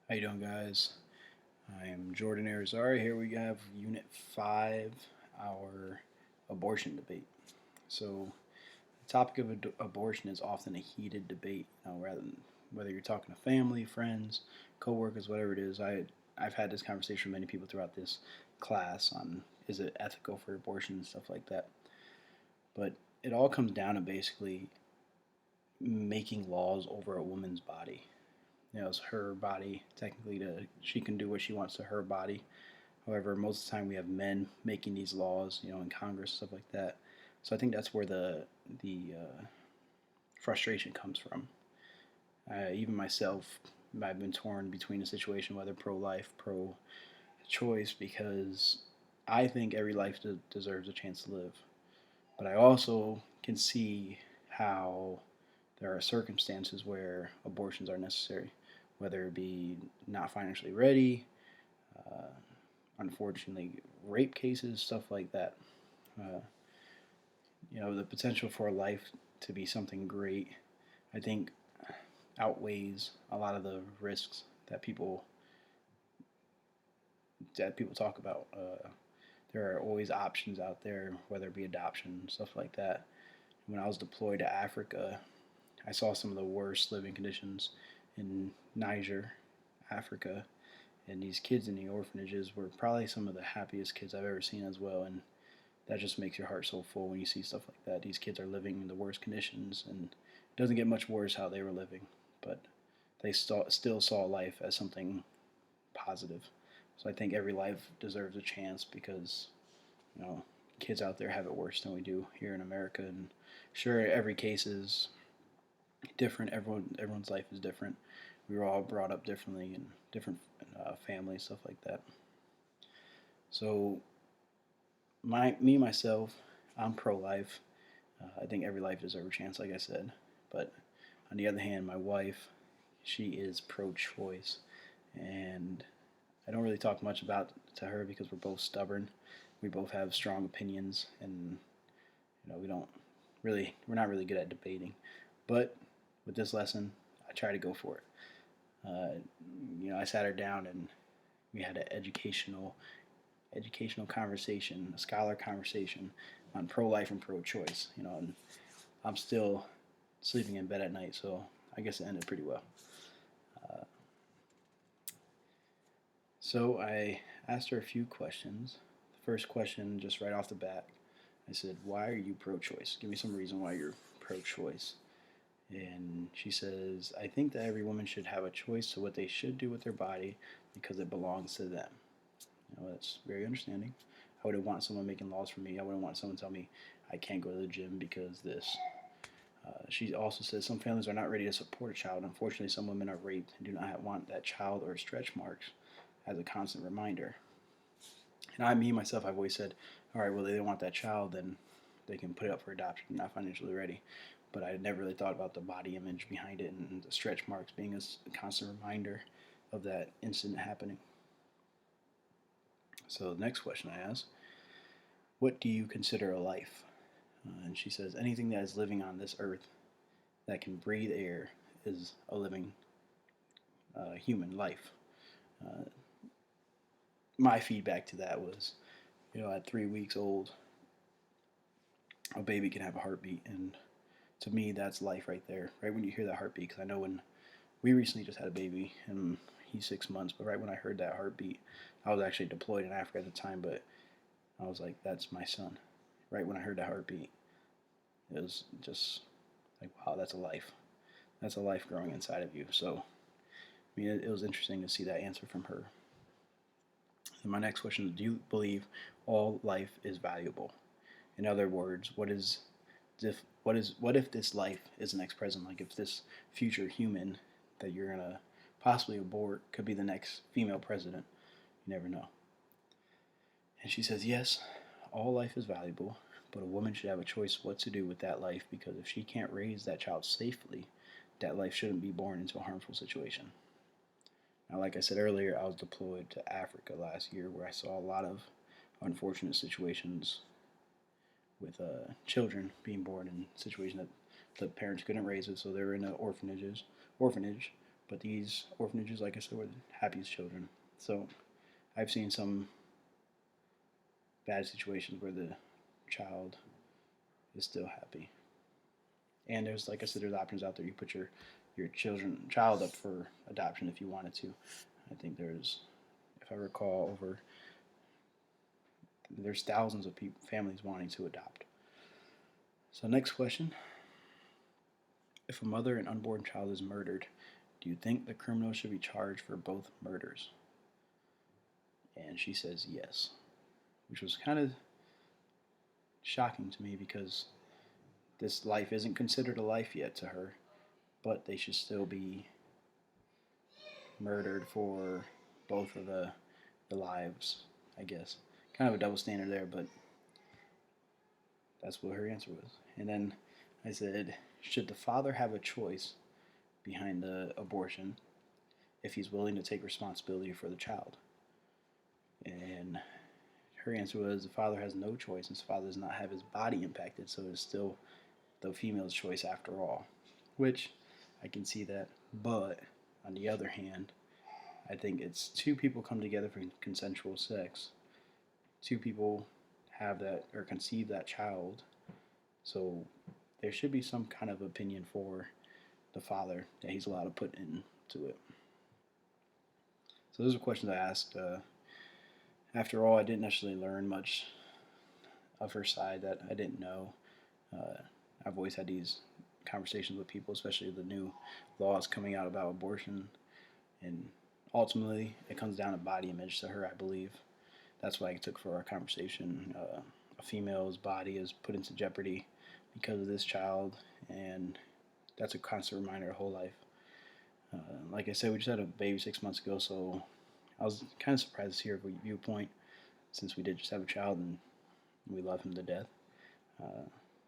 How you doing, guys? I am Jordan Arizari. Here we have Unit 5, our abortion debate. So, the topic of abortion is often a heated debate. Rather than whether you're talking to family, friends, coworkers, whatever it is. I've had this conversation with many people throughout this class on is it ethical for abortion and stuff like that. But it all comes down to basically making laws over a woman's body. It's her body technically to she can do what she wants to her body. However, most of the time we have men making these laws, in Congress, stuff like that. So I think that's where the frustration comes from. Even myself, I've been torn between a situation whether pro-life, pro-choice, because I think every life deserves a chance to live. But I also can see how there are circumstances where abortions are necessary, whether it be not financially ready, uh, unfortunately, rape cases, stuff like that. Uh, the potential for life to be something great, I think, outweighs a lot of the risks that people talk about. There are always options out there, whether it be adoption, stuff like that. When I was deployed to Africa, I saw some of the worst living conditions in Niger, Africa, and these kids in the orphanages were probably some of the happiest kids I've ever seen as well. And that just makes your heart so full when you see stuff like that. These kids are living in the worst conditions, and it doesn't get much worse how they were living, but they still saw life as something positive. So I think every life deserves a chance because you know kids out there have it worse than we do here in America. And sure, every case is different. Everyone's life is different. We were all brought up differently in different families, stuff like that. So myself, I'm pro-life. I think every life deserves a chance, like I said. But on the other hand, my wife, she is pro-choice, and I don't really talk much about to her because we're both stubborn. We both have strong opinions, and we're not really good at debating. But with this lesson, I try to go for it. I sat her down and we had an educational conversation, a scholar conversation on pro-life and pro-choice. And I'm still sleeping in bed at night, so I guess it ended pretty well. Uh, so I asked her a few questions. The first question, just right off the bat, I said, "Why are you pro-choice? Give me some reason why you're pro-choice." And she says, "I think that every woman should have a choice to what they should do with their body because it belongs to them." That's very understanding. I wouldn't want someone making laws for me. I wouldn't want someone to tell me I can't go to the gym because this. She also says some families are not ready to support a child. Unfortunately, some women are raped and do not want that child or stretch marks as a constant reminder. And myself, I've always said, all right, well, they don't want that child, then they can put it up for adoption. I'm not financially ready. But I never really thought about the body image behind it and the stretch marks being a constant reminder of that incident happening. So the next question I ask, what do you consider a life? And she says, anything that is living on this earth that can breathe air is a living human life. Uh, my feedback to that was, at 3 weeks old, a baby can have a heartbeat, and to me, that's life right there. Right when you hear that heartbeat, because I know when we recently just had a baby, and he's 6 months, but right when I heard that heartbeat, I was actually deployed in Africa at the time, but I was like, that's my son. Right when I heard that heartbeat, it was just like, wow, that's a life. That's a life growing inside of you. So, it was interesting to see that answer from her. And my next question is, do you believe all life is valuable? In other words, what if this life is the next president? Like if this future human that you're gonna possibly abort could be the next female president? You never know. And she says, yes, all life is valuable, but a woman should have a choice what to do with that life because if she can't raise that child safely, that life shouldn't be born into a harmful situation. Now, like I said earlier, I was deployed to Africa last year where I saw a lot of unfortunate situations with children being born in situations that the parents couldn't raise it, so they were in orphanage But these orphanages, like I said, were the happiest children. So I've seen some bad situations where the child is still happy. And there's, like I said, there's options out there. You put your child up for adoption if you wanted to. I think there's, if I recall, there's thousands of families wanting to adopt. So next question: if a mother and unborn child is murdered, do you think the criminal should be charged for both murders? And she says yes, which was kind of shocking to me because this life isn't considered a life yet to her, but they should still be murdered for both of the lives, I guess. Kind of a double standard there, but that's what her answer was. And then I said, should the father have a choice behind the abortion if he's willing to take responsibility for the child? And her answer was the father has no choice, and his father does not have his body impacted, so it's still the female's choice after all. Which I can see that, but on the other hand, I think it's two people come together for consensual sex. Two people have that or conceive that child, so there should be some kind of opinion for the father that he's allowed to put into it. So those are questions I asked. After all, I didn't actually learn much of her side that I didn't know. I've always had these conversations with people, especially the new laws coming out about abortion, and ultimately it comes down to body image to her, I believe. That's what I took for our conversation. A female's body is put into jeopardy because of this child, and that's a constant reminder her whole life. Like I said, we just had a baby 6 months ago, so I was kind of surprised to hear her viewpoint, since we did just have a child and we love him to death.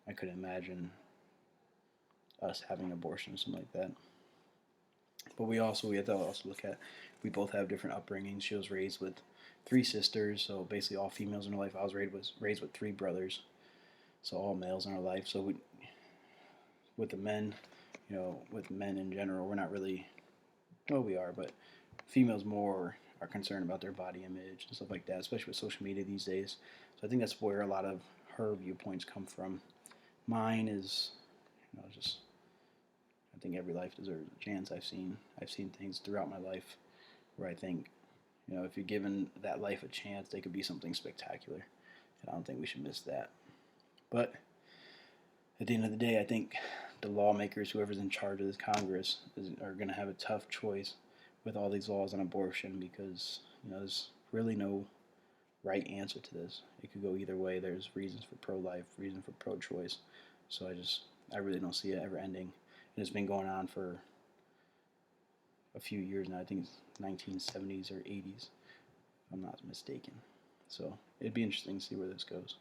I couldn't imagine us having an abortion or something like that. But we have to also look at, we both have different upbringings. She was raised with 3 sisters, so basically all females in her life. I was raised with 3 brothers, so all males in our life. So with the men, with men in general, we're not really, well, we are, but females more are concerned about their body image and stuff like that, especially with social media these days. So I think that's where a lot of her viewpoints come from. Mine is, just, I think every life deserves a chance. I've seen things throughout my life where I think, if you're given that life a chance, they could be something spectacular. And I don't think we should miss that. But at the end of the day, I think the lawmakers, whoever's in charge of this Congress, are going to have a tough choice with all these laws on abortion, because there's really no right answer to this. It could go either way. There's reasons for pro-life, reasons for pro-choice. So I really don't see it ever ending. And it's been going on for a few years now. I think it's 1970s or 80s, if I'm not mistaken. So it'd be interesting to see where this goes.